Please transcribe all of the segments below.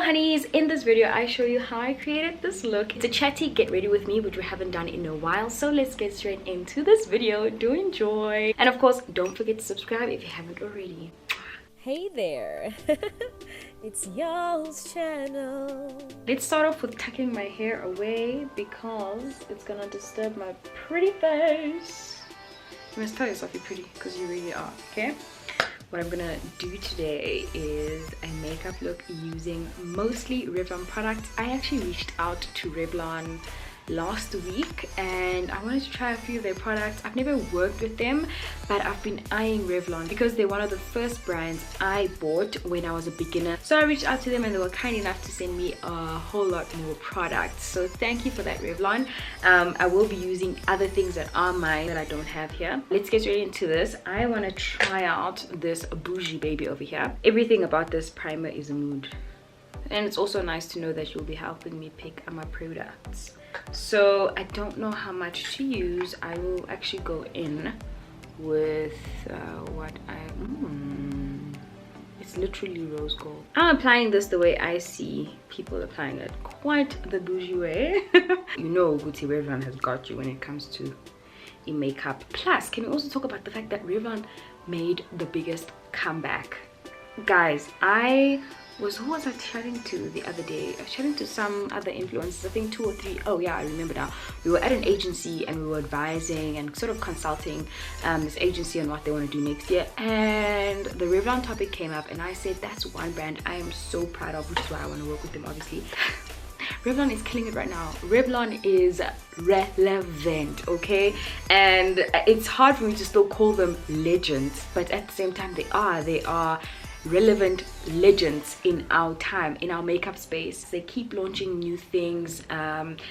honeys, in this video I show you how I created this look. It's a chatty get ready with me, which we haven't done in a while, so let's get straight into this video. Do enjoy, and of course don't forget to subscribe if you haven't already. Hey there, it's Yolz channel. Let's start off with tucking my hair away because it's gonna disturb my pretty face. You must tell yourself you're pretty because you really are. Okay, what I'm gonna do today is a makeup look using mostly Revlon products. I actually reached out to Revlon last week and I wanted to try a few of their products. I've never worked with them, but I've been eyeing Revlon because they're one of the first brands I bought when I was a beginner. So I reached out to them and they were kind enough to send me a whole lot more products. So thank you for that, Revlon. I will be using other things that are mine that I don't have here. Let's get straight into this. I want to try out this bougie baby over here. Everything about this primer is a mood. And it's also nice to know that you'll be helping me pick my products. So I don't know how much to use. I will actually go in with it's literally rose gold. I'm applying this the way I see people applying it, quite the bougie way. You know, Gucci Revlon has got you when it comes to makeup. Plus, can we also talk about the fact that Revlon made the biggest comeback? Guys, who was I chatting to the other day? I was chatting to some other influencers, I think 2 or 3. Oh yeah, I remember now. We were at an agency and we were advising and sort of consulting this agency on what they want to do next year, and the Revlon topic came up and I said that's one brand I am so proud of, which is why I want to work with them, obviously. Revlon is killing it right now. Revlon is relevant, okay? And it's hard for me to still call them legends, but at the same time they are relevant legends in our time, in our makeup space. They keep launching new things,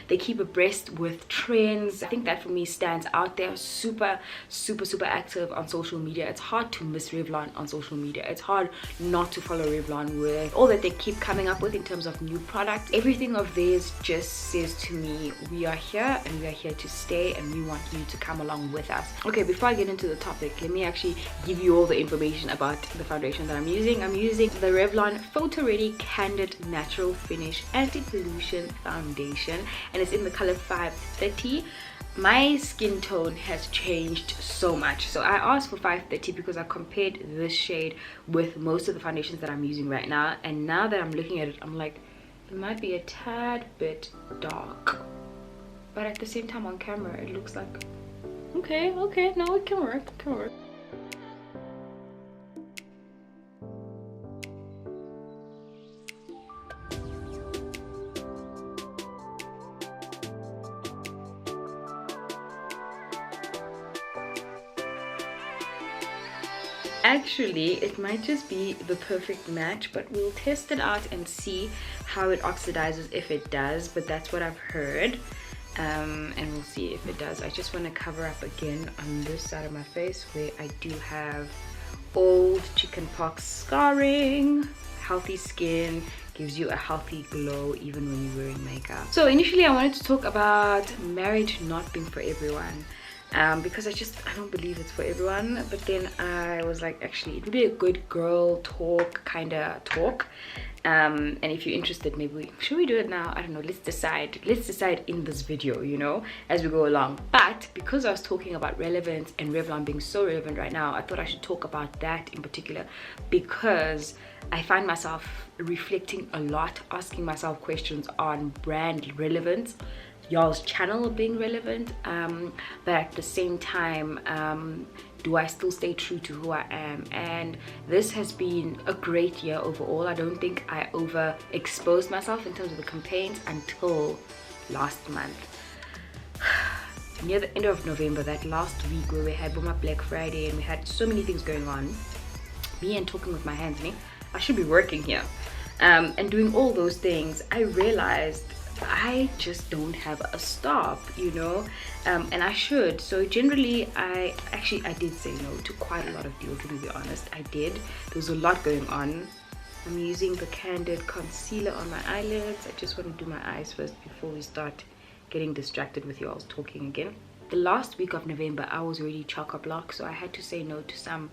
they keep abreast with trends. I think that for me stands out. They're super active on social media. It's hard to miss Revlon on social media. It's hard not to follow Revlon with all that they keep coming up with in terms of new products. Everything of theirs just says to me, we are here and we are here to stay and we want you to come along with us. Okay, before I get into the topic, let me actually give you all the information about the foundation that I'm using. I'm using the Revlon Photo Ready Candid Natural Finish Anti-Pollution Foundation, and it's in the color 530. My skin tone has changed so much, so I asked for 530 because I compared this shade with most of the foundations that I'm using right now, and now that I'm looking at it, I'm like, it might be a tad bit dark, but at the same time on camera it looks like okay, no, it can work, it can work. Actually, it might just be the perfect match, but we'll test it out and see how it oxidizes, if it does. But that's what I've heard, and we'll see if it does. I just want to cover up again on this side of my face where I do have old chickenpox scarring. Healthy skin gives you a healthy glow even when you're wearing makeup. So initially I wanted to talk about marriage not being for everyone. Because I don't believe it's for everyone, but then I was like, actually it would be a good girl talk kind of talk, and if you're interested, maybe should we do it now? I don't know, let's decide in this video, you know, as we go along. But because I was talking about relevance and Revlon being so relevant right now, I thought I should talk about that in particular because I find myself reflecting a lot, asking myself questions on brand relevance, y'all's channel being relevant, but at the same time, do I still stay true to who I am? And this has been a great year overall. I don't think I overexposed myself in terms of the campaigns until last month. Near the end of November, that last week where we had Black Friday and we had so many things going on, me and talking with my hands, I should be working here, and doing all those things, I realized I just don't have a stop, you know, and I should. So generally I did say no to quite a lot of deals, to be honest. I did. There was a lot going on. I'm using the Candid concealer on my eyelids. I just want to do my eyes first before we start getting distracted with you all talking again. The last week of November I was really chock-a-block, so I had to say no to some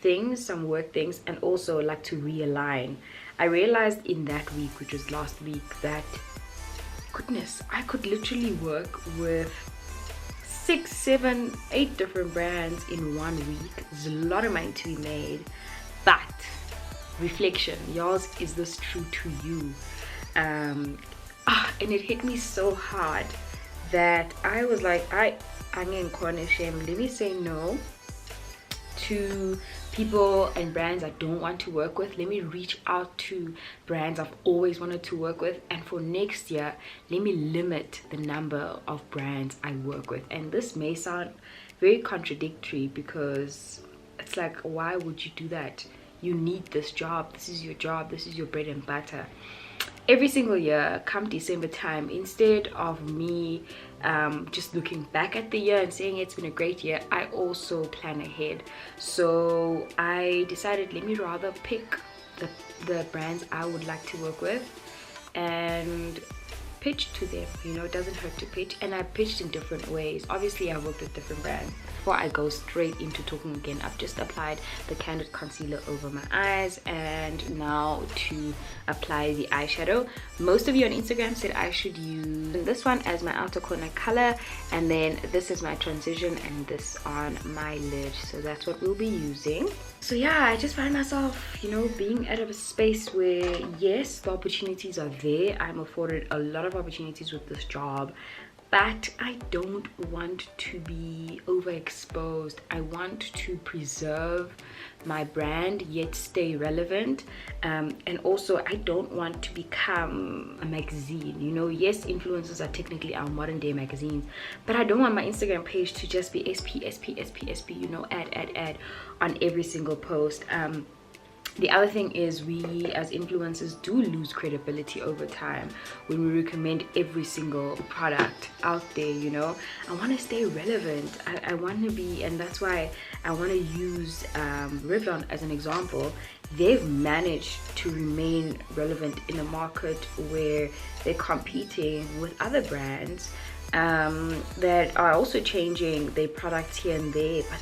things, some work things, and also like to realign. I realized in that week, which was last week, that goodness, I could literally work with 6, 7, 8 different brands in 1 week. There's a lot of money to be made. But reflection, yours, is this true to you? And it hit me so hard that I was like, I'm in corner shame. Let me say no to people and brands I don't want to work with. Let me reach out to brands I've always wanted to work with, and for next year let me limit the number of brands I work with. And this may sound very contradictory, because it's like, why would you do that? You need this job, this is your job, this is your bread and butter. Every single year come December time, instead of me just looking back at the year and saying it's been a great year, I also plan ahead. So I decided, let me rather pick the brands I would like to work with and pitch to them. You know, it doesn't hurt to pitch, and I pitched in different ways. Obviously I worked with different brands. Before I go straight into talking again, I've just applied the Candid concealer over my eyes, and now to apply the eyeshadow. Most of you on Instagram said I should use this one as my outer corner color, and then this is my transition, and this on my lid. So that's what we'll be using. So yeah, I just find myself, you know, being at a space where yes, the opportunities are there. I'm afforded a lot of opportunities with this job, but I don't want to be overexposed. I want to preserve my brand yet stay relevant, and also I don't want to become a magazine. You know, yes, influencers are technically our modern day magazines, but I don't want my Instagram page to just be SP, you know, ad on every single post. The other thing is, we as influencers do lose credibility over time when we recommend every single product out there. You know, I want to stay relevant. I want to be, and that's why I want to use Revlon as an example. They've managed to remain relevant in a market where they're competing with other brands that are also changing their products here and there, but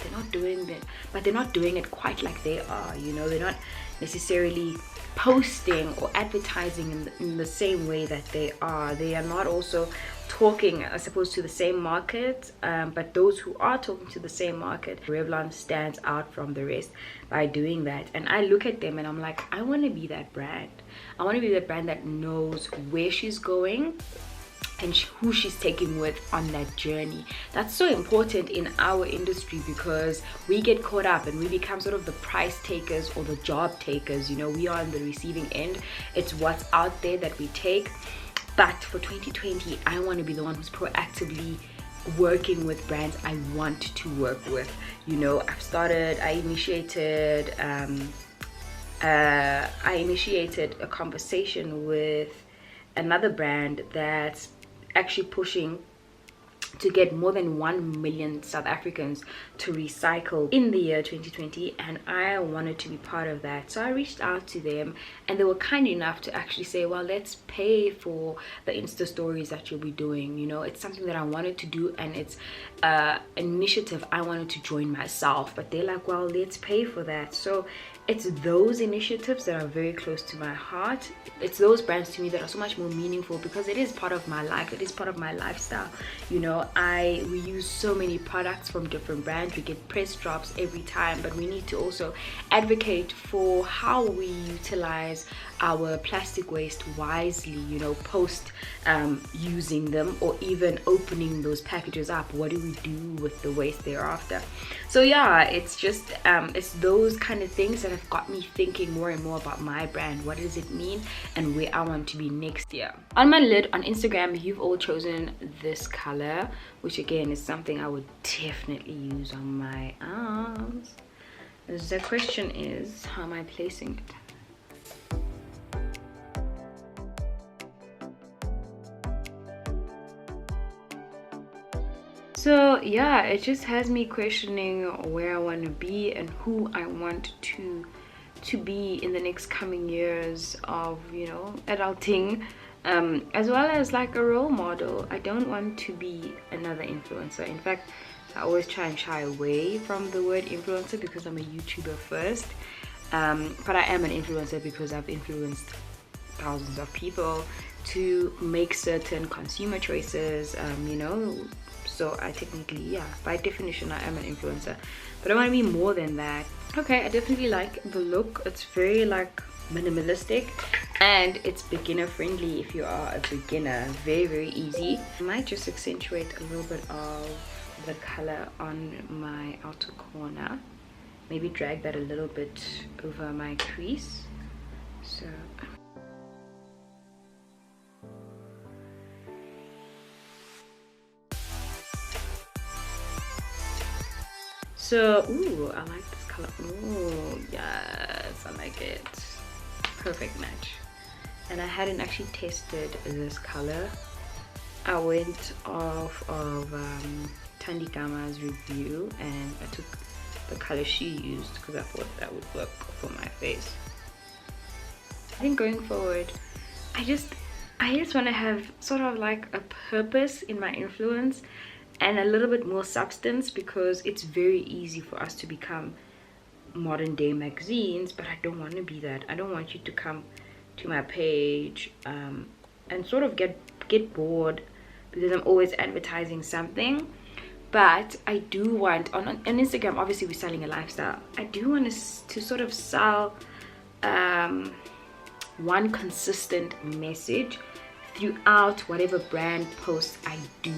they're not doing it quite like they are. You know, they're not necessarily posting or advertising in the same way that they are. They are not also talking, I suppose, to the same market, but those who are talking to the same market, Revlon stands out from the rest by doing that. And I look at them and I'm like, I want to be that brand. I want to be that brand that knows where she's going and who she's taking with on that journey. That's so important in our industry, because we get caught up and we become sort of the price takers or the job takers. You know, we are on the receiving end. It's what's out there that we take. But for 2020, I want to be the one who's proactively working with brands I want to work with. You know, I initiated a conversation with another brand that's actually pushing to get more than 1 million South Africans to recycle in the year 2020, and I wanted to be part of that. So I reached out to them, and they were kind enough to actually say, well, let's pay for the Insta stories that you'll be doing. You know, it's something that I wanted to do, and it's an initiative I wanted to join myself, but they're like, well, let's pay for that. So it's those initiatives that are very close to my heart. It's those brands to me that are so much more meaningful, because it is part of my life, it is part of my lifestyle. You know, we use so many products from different brands. We get press drops every time, but we need to also advocate for how we utilize our plastic waste wisely, you know, post using them, or even opening those packages up. What do we do with the waste thereafter? So yeah, it's just it's those kind of things that have got me thinking more and more about my brand. What does it mean and where I want to be next year? On my lid on Instagram, you've all chosen this color, which again is something I would definitely use on my arms. The question is, how am I placing it? So yeah, it just has me questioning where I want to be and who I want to be in the next coming years of, you know, adulting, as well as like a role model. I don't want to be another influencer. In fact, I always try and shy away from the word influencer because I'm a YouTuber first. But I am an influencer because I've influenced thousands of people to make certain consumer choices, you know. So I technically, yeah, by definition I am an influencer, but I want to be more than that. Okay, I definitely like the look. It's very like minimalistic, and it's beginner friendly if you are a beginner. Very, very easy. I might just accentuate a little bit of the color on my outer corner, maybe drag that a little bit over my crease. So ooh, I like this color. Ooh, yes, I like it. Perfect match. And I hadn't actually tested this color. I went off of Tandikama's review and I took the color she used because I thought that would work for my face. I think going forward, I just want to have sort of like a purpose in my influence and a little bit more substance, because it's very easy for us to become modern day magazines, but I don't want to be that. I don't want you to come to my page and sort of get bored because I'm always advertising something. But I do want on Instagram, obviously we're selling a lifestyle. I do want to sort of sell one consistent message throughout whatever brand posts I do,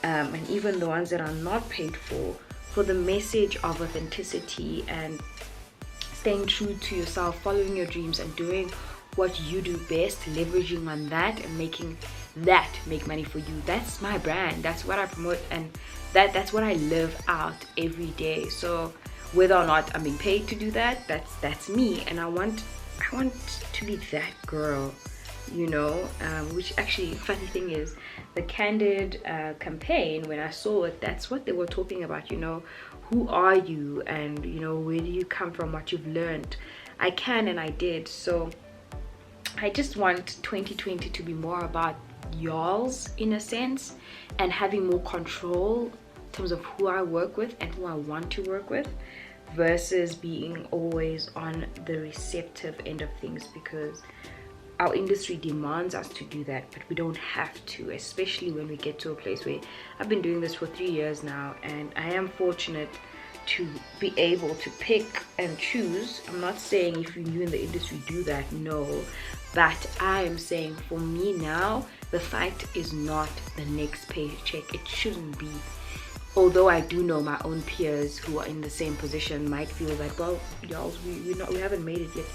and even the ones that are not paid for the message of authenticity and staying true to yourself, following your dreams and doing what you do best, leveraging on that and making that make money for you. That's my brand. That's what I promote, and that's what I live out every day. So whether or not I'm being paid to do that, that's me, and I want to be that girl, you know. Which actually, funny thing is, the Candid campaign, when I saw it, that's what they were talking about, you know. Who are you, and you know, where do you come from, what you've learned. I can and I did. So I just want 2020 to be more about y'all's, in a sense, and having more control in terms of who I work with and who I want to work with, versus being always on the receptive end of things, because our industry demands us to do that, but we don't have to, especially when we get to a place where I've been doing this for 3 years now, and I am fortunate to be able to pick and choose. I'm not saying if you're new in the industry do that, no, but I am saying for me now, the fight is not the next paycheck. It shouldn't be. Although I do know my own peers who are in the same position might feel like, well, y'all, we haven't made it yet.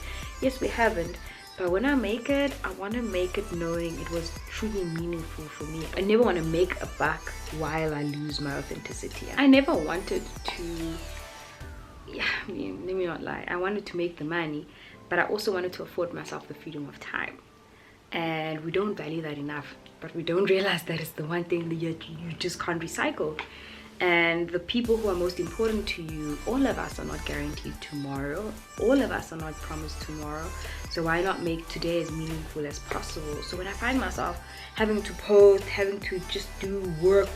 Yes, we haven't. But when I make it, I want to make it knowing it was truly meaningful for me. I never want to make a buck while I lose my authenticity. I never wanted to, yeah, I mean, let me not lie. I wanted to make the money, but I also wanted to afford myself the freedom of time. And we don't value that enough. But we don't realize that it's the one thing that you just can't recycle. And the people who are most important to you, all of us are not guaranteed tomorrow. All of us are not promised tomorrow. So why not make today as meaningful as possible? So when I find myself having to post, having to just do work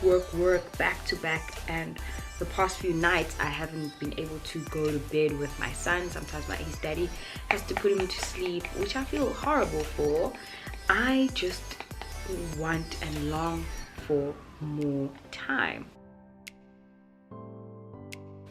back to back, and the past few nights I haven't been able to go to bed with my son. Sometimes his daddy has to put him to sleep, which I feel horrible for. I just want and long for more time.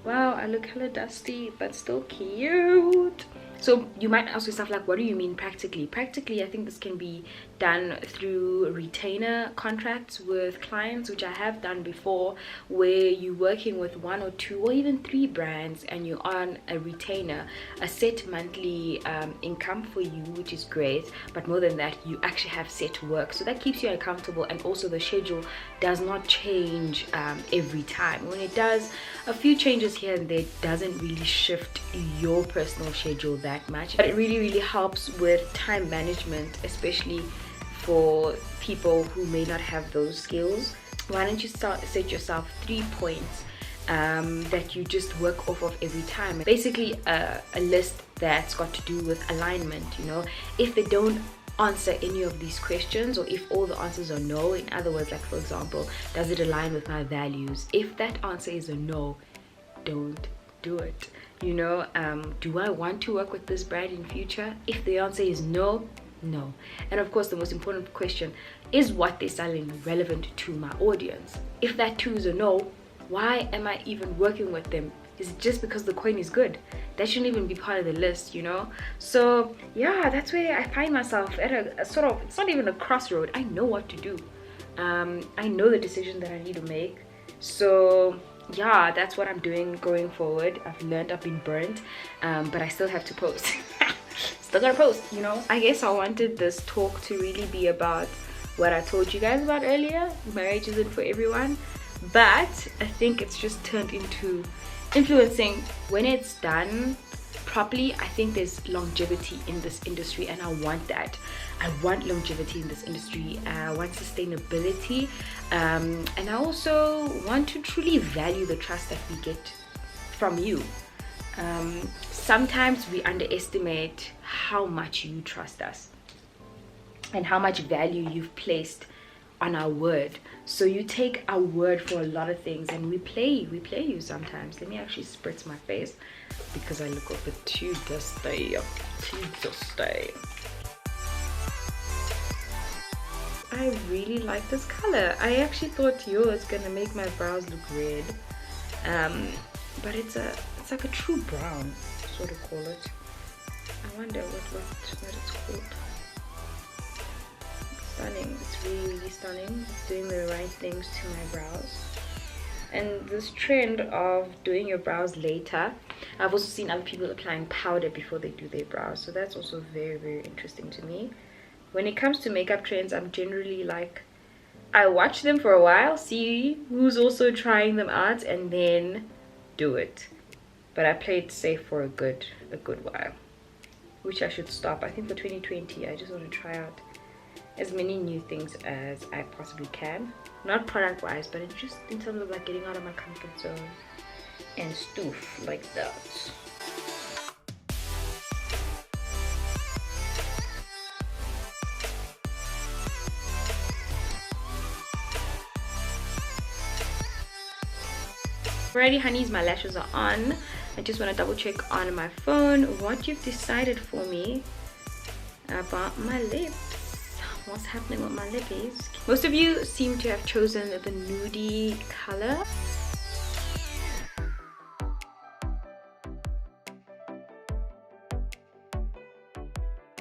Wow, I look hella dusty but still cute. So you might ask yourself, like, what do you mean practically? Practically, I think this can be done through retainer contracts with clients, which I have done before, where you're working with 1 or 2 or even 3 brands and you're on a retainer, a set monthly income for you, which is great. But more than that, you actually have set work, so that keeps you accountable, and also the schedule does not change every time. When it does a few changes here and there, it doesn't really shift your personal schedule that much, but it really helps with time management, especially for people who may not have those skills. Why don't you set yourself 3 points that you just work off of every time? Basically a list that's got to do with alignment. You know, if they don't answer any of these questions, or if all the answers are no, in other words, like for example, does it align with my values? If that answer is a no, don't do it. You know, do I want to work with this brand in future? If the answer is no, no. And of course, the most important question is what they're selling relevant to my audience. If that too is a no, why am I even working with them? Is it just because the coin is good? That shouldn't even be part of the list, you know? So yeah, that's where I find myself at a sort of, it's not even a crossroad. I know what to do. I know the decision that I need to make. So yeah, that's what I'm doing going forward. I've learned, I've been burnt, but I still have to post. Still gotta post, you know? I guess I wanted this talk to really be about what I told you guys about earlier. Marriage isn't for everyone, but I think it's just turned into influencing. When it's done properly, I think there's longevity in this industry, and I want that. I want longevity in this industry. I want sustainability, and I also want to truly value the trust that we get from you. Sometimes we underestimate how much you trust us and how much value you've placed on our word. So you take our word for a lot of things, and we play you sometimes. Let me actually spritz my face because I look a bit too dusty. I really like this color. I actually thought Yolz gonna make my brows look red, but it's like a true brown, sort of call it. I wonder what it's called. Stunning. It's really stunning. It's doing the right things to my brows. And this trend of doing your brows later, I've also seen other people applying powder before they do their brows, so that's also very, very interesting to me. When it comes to makeup trends, I'm generally like, I watch them for a while, see who's also trying them out, and then do it. But I play it safe for a good while, which I should stop. I think for 2020 I just want to try out as many new things as I possibly can, not product wise, but just in terms of like getting out of my comfort zone and stuff like that. Alrighty honeys, my lashes are on. I just want to double check on my phone what you've decided for me about my lips. What's happening with my lippies? Most of you seem to have chosen the nudie color.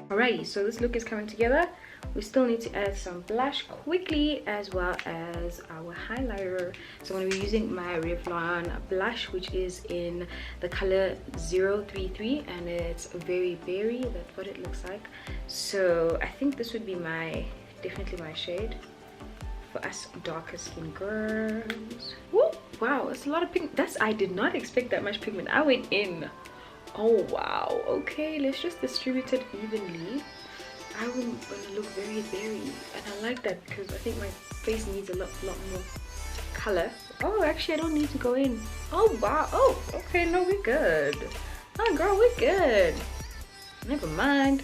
Alrighty, so this look is coming together. We still need to add some blush quickly, as well as our highlighter. So I'm going to be using my Revlon blush, which is in the color 033, and it's very berry. That's what it looks like. So I think this would be definitely my shade for us darker skin girls. Woo! Wow, it's a lot of pigment. I did not expect that much pigment. I went in. Oh wow. Okay, let's just distribute it evenly. I'm gonna look very berry, and I like that because I think my face needs a lot more color. Oh, actually I don't need to go in. Oh wow. Oh, okay, no, we're good. Oh girl, we're good. Never mind.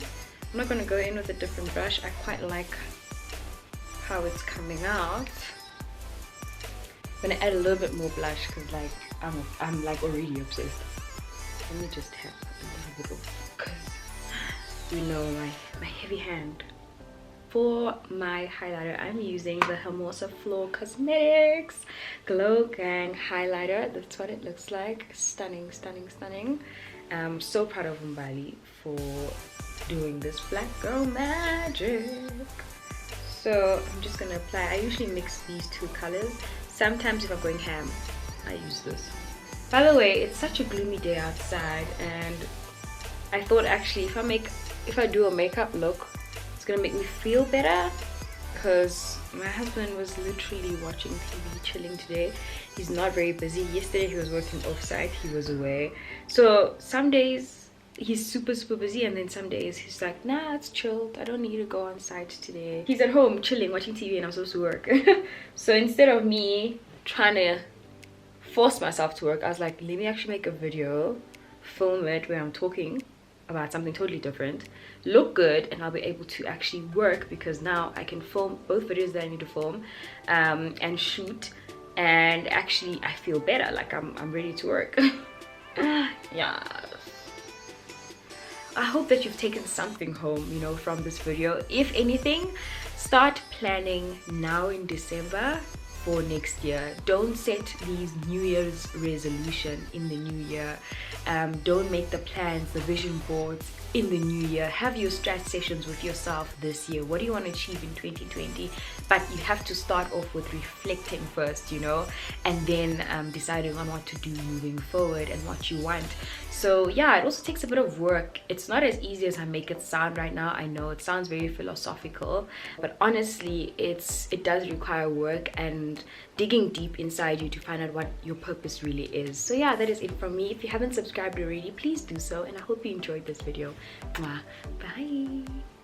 I'm not gonna go in with a different brush. I quite like how it's coming out. I'm gonna add a little bit more blush because like I'm like already obsessed. Let me just tap a little bit because you know my heavy hand. For my highlighter, I'm using the Hermosa Flor Cosmetics Glow Gang highlighter. That's what it looks like. Stunning, stunning, stunning. I'm so proud of Mbali for doing this black girl magic. So I'm just gonna apply. I usually mix these two colors. Sometimes if I'm going ham, I use this. By the way, it's such a gloomy day outside, and I thought actually if I do a makeup look, it's gonna make me feel better, because my husband was literally watching TV, chilling today. He's not very busy. Yesterday he was working offsite, he was away. So some days he's super busy, and then some days he's like, nah, it's chilled, I don't need to go on site today. He's at home chilling, watching TV, and I'm supposed to work. So instead of me trying to force myself to work, I was like, let me actually make a video, film it where I'm talking about something totally different, look good, and I'll be able to actually work, because now I can film both videos that I need to film and shoot, and actually I feel better, like I'm ready to work. Yeah, I hope that you've taken something home, you know, from this video. If anything, start planning now in December for next year. Don't set these New Year's resolution in the new year. Don't make the plans, the vision boards in the new year. Have your strat sessions with yourself this year. What do you want to achieve in 2020? But you have to start off with reflecting first, you know, and then deciding on what to do moving forward and what you want. So yeah, it also takes a bit of work. It's not as easy as I make it sound right now. I know it sounds very philosophical, but honestly it does require work and digging deep inside you to find out what your purpose really is. So yeah, that is it from me. If you haven't subscribed already, please do so, and I hope you enjoyed this video. Mwah. Bye.